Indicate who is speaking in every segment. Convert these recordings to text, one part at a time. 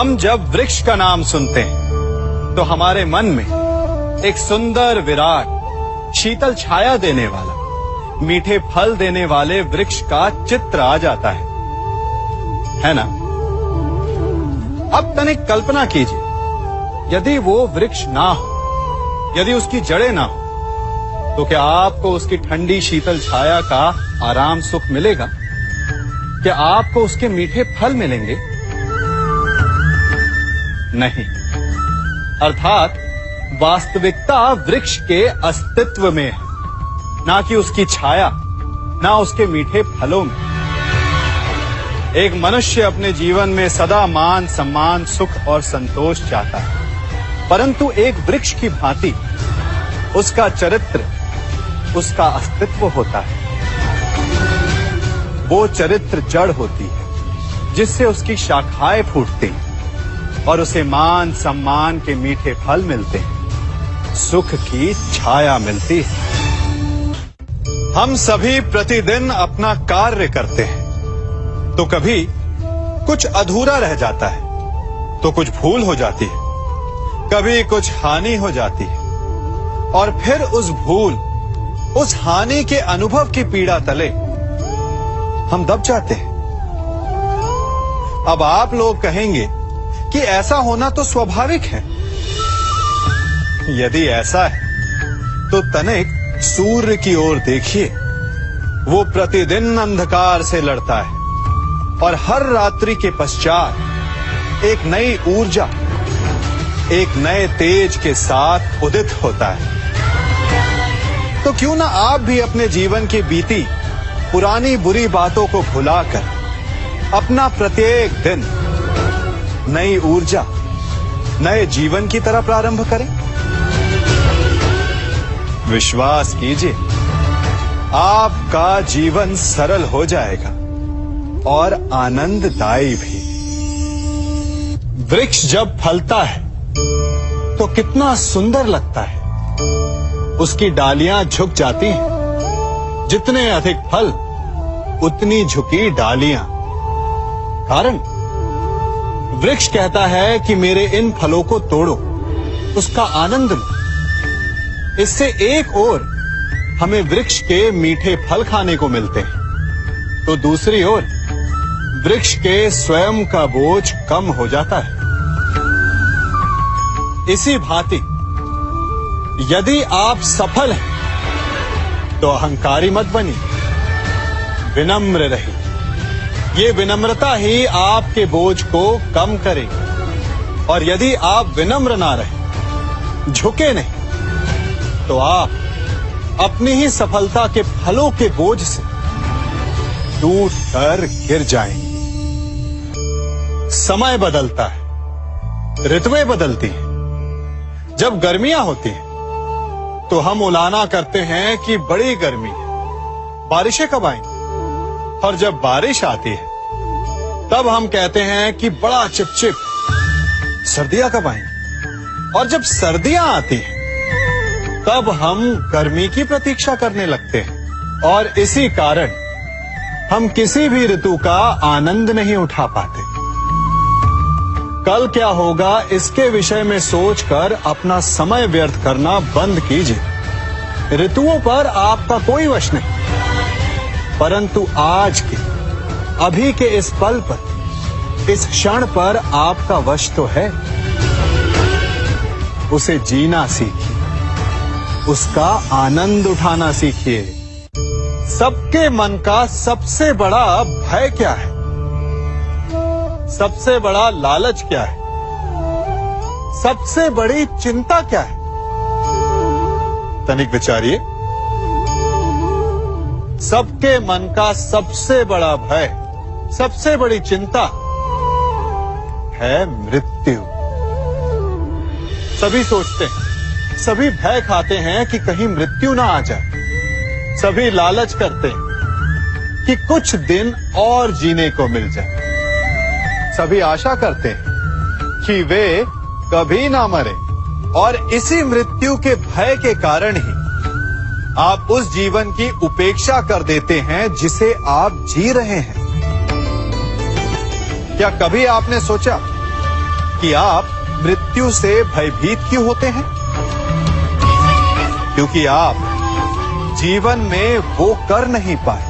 Speaker 1: हम जब वृक्ष का नाम सुनते हैं तो हमारे मन में एक सुंदर विराट शीतल छाया देने वाला मीठे फल देने वाले वृक्ष का चित्र आ जाता है ना? अब तनिक कल्पना कीजिए, यदि वो वृक्ष ना हो, यदि उसकी जड़ें ना हो, तो क्या आपको उसकी ठंडी शीतल छाया का आराम सुख मिलेगा? क्या आपको उसके मीठे फल मिलेंगे? नहीं। अर्थात वास्तविकता वृक्ष के अस्तित्व में है, ना कि उसकी छाया, ना उसके मीठे फलों में। एक मनुष्य अपने जीवन में सदा मान, सम्मान, सुख और संतोष चाहता है, परंतु एक वृक्ष की भांति उसका चरित्र, उसका अस्तित्व होता है। वो चरित्र जड़ होती है जिससे उसकी शाखाएं फूटती हैं और उसे मान, सम्मान के मीठे फल मिलते हैं, सुख की छाया मिलती है। हम सभी प्रतिदिन अपना कार्य करते हैं तो कभी कुछ अधूरा रह जाता है, तो कुछ भूल हो जाती है, कभी कुछ हानि हो जाती है, और फिर उस भूल, उस हानि के अनुभव की पीड़ा तले हम दब जाते हैं। अब आप लोग कहेंगे कि ऐसा होना तो स्वाभाविक है। यदि ऐसा है तो तनिक सूर्य की ओर देखिए। वो प्रतिदिन अंधकार से लड़ता है और हर रात्रि के पश्चात एक नई ऊर्जा, एक नए तेज के साथ उदित होता है। तो क्यों ना आप भी अपने जीवन की बीती पुरानी बुरी बातों को भुलाकर अपना प्रत्येक दिन नई ऊर्जा, नए जीवन की तरह प्रारंभ करें। विश्वास कीजिए, आपका जीवन सरल हो जाएगा और आनंददायी भी। वृक्ष जब फलता है तो कितना सुंदर लगता है। उसकी डालियां झुक जाती हैं। जितने अधिक फल, उतनी झुकी डालियां। कारण वृक्ष कहता है कि मेरे इन फलों को तोड़ो, उसका आनंद लो। इससे एक ओर हमें वृक्ष के मीठे फल खाने को मिलते हैं, तो दूसरी ओर वृक्ष के स्वयं का बोझ कम हो जाता है। इसी भांति यदि आप सफल हैं तो अहंकारी मत बनिए, विनम्र रहिए। ये विनम्रता ही आपके बोझ को कम करेगी। और यदि आप विनम्र ना रहे, झुके नहीं, तो आप अपनी ही सफलता के फलों के बोझ से टूट कर गिर जाएंगे। समय बदलता है, ऋतुएं बदलती हैं। जब गर्मियां होती हैं तो हम उलाना करते हैं कि बड़ी गर्मी है, बारिशें कब आएंगी। और जब बारिश आती है तब हम कहते हैं कि बड़ा चिपचिप, सर्दियां कब आएंगी। और जब सर्दियां आती हैं तब हम गर्मी की प्रतीक्षा करने लगते हैं। और इसी कारण हम किसी भी ऋतु का आनंद नहीं उठा पाते। कल क्या होगा इसके विषय में सोचकर अपना समय व्यर्थ करना बंद कीजिए। ऋतुओं पर आपका कोई वश नहीं, परंतु आज के, अभी के इस पल पर, इस क्षण पर आपका वश तो है। उसे जीना सीखिए, उसका आनंद उठाना सीखिए। सबके मन का सबसे बड़ा भय क्या है? सबसे बड़ा लालच क्या है? सबसे बड़ी चिंता क्या है? तनिक विचारिए। सबके मन का सबसे बड़ा भय, सबसे बड़ी चिंता है मृत्यु। सभी सोचते हैं, सभी भय खाते हैं कि कहीं मृत्यु ना आ जाए। सभी लालच करते हैं कि कुछ दिन और जीने को मिल जाए। सभी आशा करते हैं कि वे कभी ना मरे। और इसी मृत्यु के भय के कारण ही आप उस जीवन की उपेक्षा कर देते हैं जिसे आप जी रहे हैं। क्या कभी आपने सोचा कि आप मृत्यु से भयभीत क्यों होते हैं? क्योंकि आप जीवन में वो कर नहीं पाए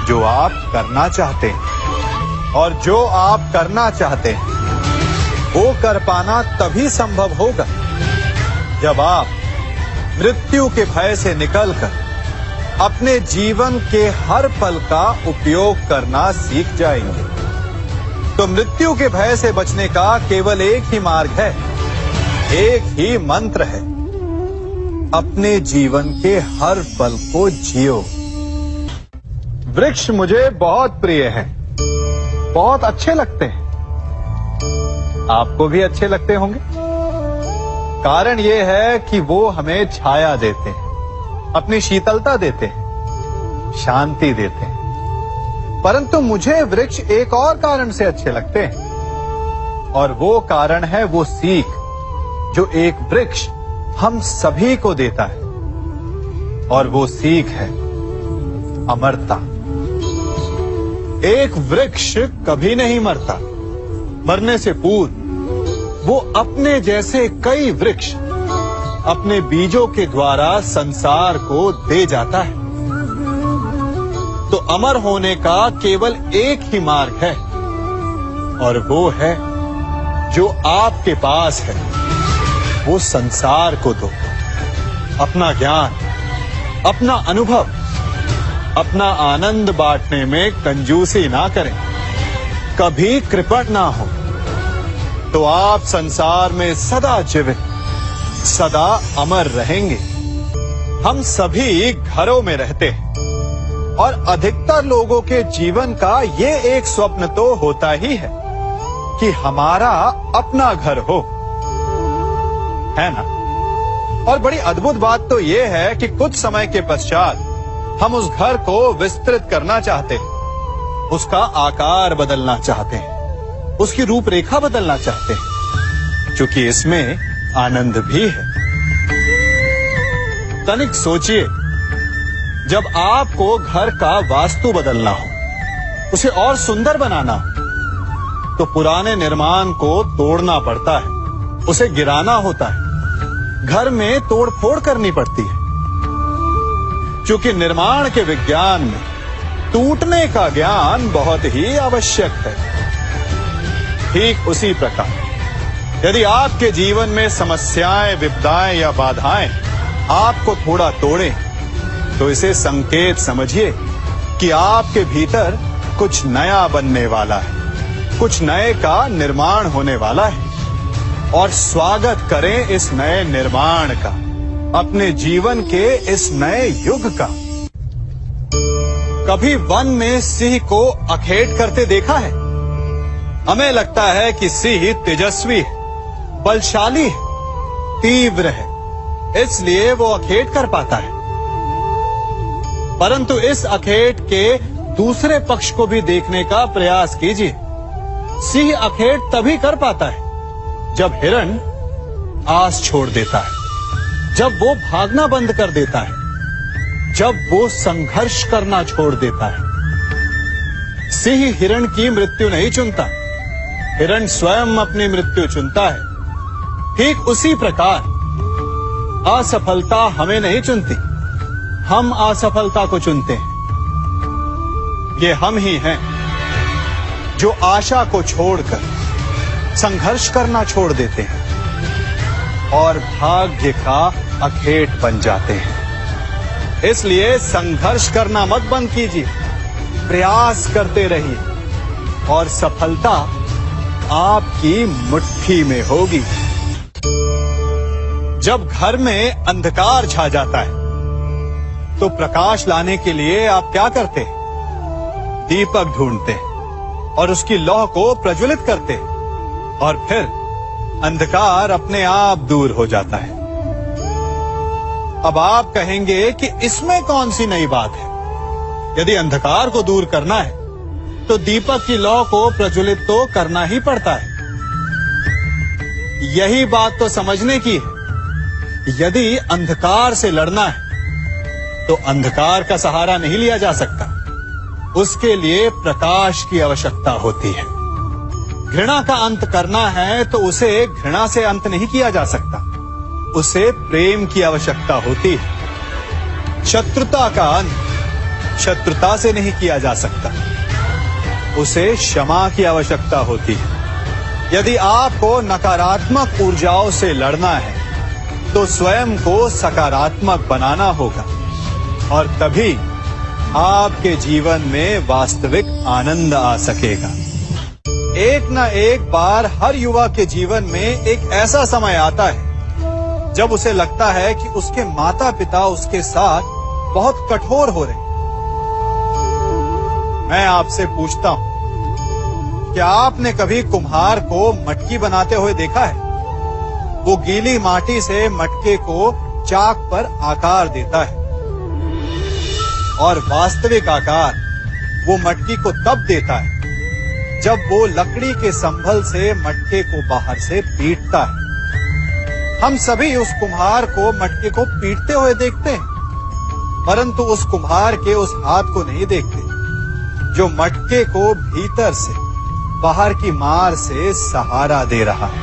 Speaker 1: जो आप करना चाहते हैं, और जो आप करना चाहते हैं वो कर पाना तभी संभव होगा जब आप मृत्यु के भय से निकलकर अपने जीवन के हर पल का उपयोग करना सीख जाएंगे। तो मृत्यु के भय से बचने का केवल एक ही मार्ग है, एक ही मंत्र है, अपने जीवन के हर पल को जियो। वृक्ष मुझे बहुत प्रिय हैं, बहुत अच्छे लगते हैं। आपको भी अच्छे लगते होंगे। कारण यह है कि वो हमें छाया देते हैं, अपनी शीतलता देते हैं, शांति देते हैं। परंतु मुझे वृक्ष एक और कारण से अच्छे लगते हैं, और वो कारण है वो सीख जो एक वृक्ष हम सभी को देता है, और वो सीख है अमरता। एक वृक्ष कभी नहीं मरता। मरने से पूर्व वो अपने जैसे कई वृक्ष अपने बीजों के द्वारा संसार को दे जाता है। तो अमर होने का केवल एक ही मार्ग है, और वो है जो आपके पास है वो संसार को दो। अपना ज्ञान, अपना अनुभव, अपना आनंद बांटने में कंजूसी ना करें, कभी कृपण ना हो, तो आप संसार में सदा जीवित, सदा अमर रहेंगे। हम सभी घरों में रहते हैं, और अधिकतर लोगों के जीवन का ये एक स्वप्न तो होता ही है कि हमारा अपना घर हो, है ना? और बड़ी अद्भुत बात तो ये है कि कुछ समय के पश्चात हम उस घर को विस्तृत करना चाहते हैं, उसका आकार बदलना चाहते हैं, उसकी रूपरेखा बदलना चाहते हैं, क्योंकि इसमें आनंद भी है। तनिक सोचिए, जब आपको घर का वास्तु बदलना हो, उसे और सुंदर बनाना हो, तो पुराने निर्माण को तोड़ना पड़ता है, उसे गिराना होता है, घर में तोड़फोड़ करनी पड़ती है। क्योंकि निर्माण के विज्ञान में टूटने का ज्ञान बहुत ही आवश्यक है। ठीक उसी प्रकार यदि आपके जीवन में समस्याएं, विपदाएं या बाधाएं आपको थोड़ा तोड़ें, तो इसे संकेत समझिए कि आपके भीतर कुछ नया बनने वाला है, कुछ नए का निर्माण होने वाला है। और स्वागत करें इस नए निर्माण का, अपने जीवन के इस नए युग का। कभी वन में सिंह को अखेट करते देखा है? हमें लगता है कि सिंह तेजस्वी है, बलशाली है, तीव्र है, इसलिए वो अखेट कर पाता है। परंतु इस अखेट के दूसरे पक्ष को भी देखने का प्रयास कीजिए। सिंह अखेट तभी कर पाता है जब हिरण आस छोड़ देता है, जब वो भागना बंद कर देता है, जब वो संघर्ष करना छोड़ देता है। सिंह हिरण की मृत्यु नहीं चुनता, हिरण स्वयं अपनी मृत्यु चुनता है। ठीक उसी प्रकार असफलता हमें नहीं चुनती, हम असफलता को चुनते हैं। ये हम ही हैं जो आशा को छोड़कर संघर्ष करना छोड़ देते हैं और भाग्य का अखेट बन जाते हैं। इसलिए संघर्ष करना मत बंद कीजिए, प्रयास करते रहिए और सफलता आपकी मुट्ठी में होगी। जब घर में अंधकार छा जाता है तो प्रकाश लाने के लिए आप क्या करते हैं? दीपक ढूंढते हैं और उसकी लौ को प्रज्वलित करते हैं, और फिर अंधकार अपने आप दूर हो जाता है। अब आप कहेंगे कि इसमें कौन सी नई बात है? यदि अंधकार को दूर करना है तो दीपक की लौ को प्रज्वलित तो करना ही पड़ता है। यही बात तो समझने की है। यदि अंधकार से लड़ना है तो अंधकार का सहारा नहीं लिया जा सकता, उसके लिए प्रकाश की आवश्यकता होती है। घृणा का अंत करना है तो उसे घृणा से अंत नहीं किया जा सकता, उसे प्रेम की आवश्यकता होती है। शत्रुता का अंत शत्रुता से नहीं किया जा सकता, उसे क्षमा की आवश्यकता होती है। यदि आपको नकारात्मक ऊर्जाओं से लड़ना है तो स्वयं को सकारात्मक बनाना होगा और तभी आपके जीवन में वास्तविक आनंद आ सकेगा। एक न एक बार हर युवा के जीवन में एक ऐसा समय आता है जब उसे लगता है कि उसके माता पिता उसके साथ बहुत कठोर हो रहे हैं। मैं आपसे पूछता हूं, क्या आपने कभी कुम्हार को मटकी बनाते हुए देखा है? वो गीली माटी से मटके को चाक पर आकार देता है और वास्तविक आकार वो मटकी को तब देता है जब वो लकड़ी के संभल से मटके को बाहर से पीटता है। हम सभी उस कुम्हार को मटके को पीटते हुए देखते हैं, परंतु उस कुम्हार के उस हाथ को नहीं देखते जो मटके को भीतर से बाहर की मार से सहारा दे रहा है।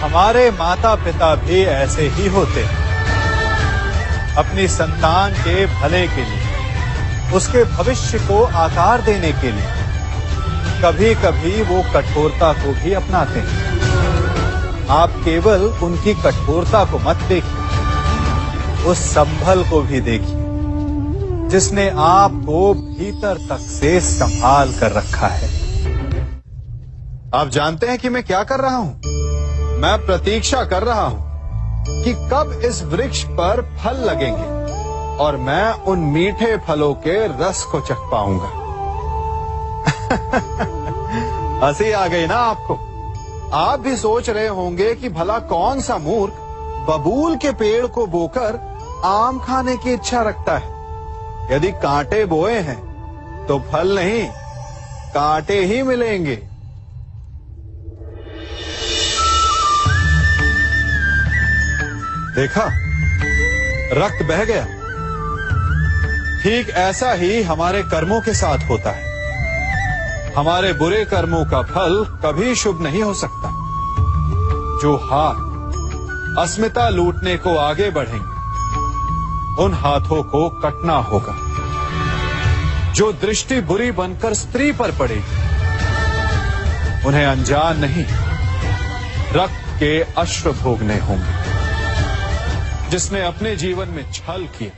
Speaker 1: हमारे माता पिता भी ऐसे ही होते हैं। अपनी संतान के भले के लिए, उसके भविष्य को आकार देने के लिए कभी कभी वो कठोरता को भी अपनाते हैं। आप केवल उनकी कठोरता को मत देखिए, उस संभल को भी देखिए जिसने आपको भीतर तक से संभाल कर रखा है। आप जानते हैं कि मैं क्या कर रहा हूं? मैं प्रतीक्षा कर रहा हूं कि कब इस वृक्ष पर फल लगेंगे और मैं उन मीठे फलों के रस को चख पाऊंगा। हंसी आ गई ना आपको? आप भी सोच रहे होंगे कि भला कौन सा मूर्ख बबूल के पेड़ को बोकर आम खाने की इच्छा रखता है। यदि कांटे बोए हैं तो फल नहीं, कांटे ही मिलेंगे। देखा, रक्त बह गया। ठीक ऐसा ही हमारे कर्मों के साथ होता है। हमारे बुरे कर्मों का फल कभी शुभ नहीं हो सकता। जो हाथ अस्मिता लूटने को आगे बढ़ेंगे, उन हाथों को कटना होगा। जो दृष्टि बुरी बनकर स्त्री पर पड़ेगी, उन्हें अनजान नहीं रक्त के अश्रु भोगने होंगे। जिसने अपने जीवन में छल किया,